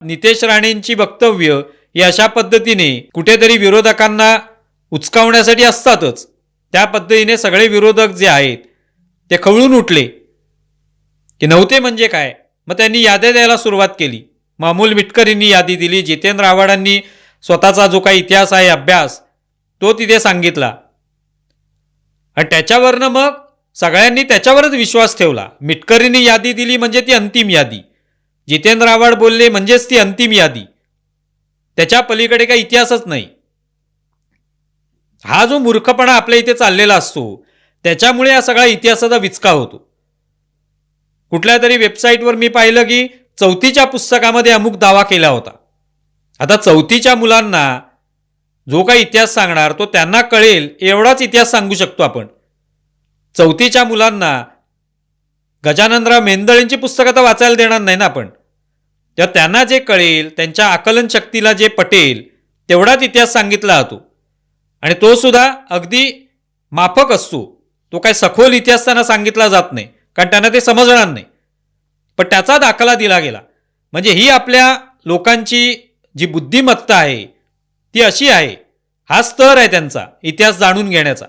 नितेश राणेंची वक्तव्य ही अशा पद्धतीने कुठेतरी विरोधकांना उचकावण्यासाठी असतातच. त्या पद्धतीने सगळे विरोधक जे आहेत ते खवळून उठले की नव्हते म्हणजे काय. मग त्यांनी याद्या द्यायला सुरुवात केली. अमोल मिटकरींनी यादी दिली, जितेंद्र आव्हाडांनी स्वतःचा जो काही इतिहास आहे, अभ्यास, तो तिथे सांगितला. आणि त्याच्यावरनं मग सगळ्यांनी त्याच्यावरच विश्वास ठेवला. मिटकरींनी यादी दिली म्हणजे ती अंतिम यादी, जितेंद्र आव्हाड बोलले म्हणजेच ती अंतिम यादी, त्याच्या पलीकडे काही इतिहासच नाही. हा जो मूर्खपणा आपल्या इथे चाललेला असतो त्याच्यामुळे हा सगळा इतिहासाचा विचका होतो. कुठल्या तरी वेबसाईटवर मी पाहिलं की 4थीच्या पुस्तकामध्ये अमुक दावा केला होता. आता 4थीच्या मुलांना जो काही इतिहास सांगणार तो त्यांना कळेल एवढाच इतिहास सांगू शकतो आपण. 4थीच्या मुलांना गजाननराव मेंदळेंची पुस्तकं तर वाचायला देणार नाही ना आपण. तेव्हा त्यांना जे कळेल, त्यांच्या आकलन शक्तीला जे पटेल तेवढाच इतिहास सांगितला जातो. आणि तो सुद्धा अगदी माफक असतो. तो काय सखोल इतिहास त्यांना सांगितला जात नाही, कारण त्यांना ते समजणार नाही. पण त्याचा दाखला दिला गेला. म्हणजे ही आपल्या लोकांची जी बुद्धिमत्ता आहे ती अशी आहे. हा स्तर आहे त्यांचा इतिहास जाणून घेण्याचा.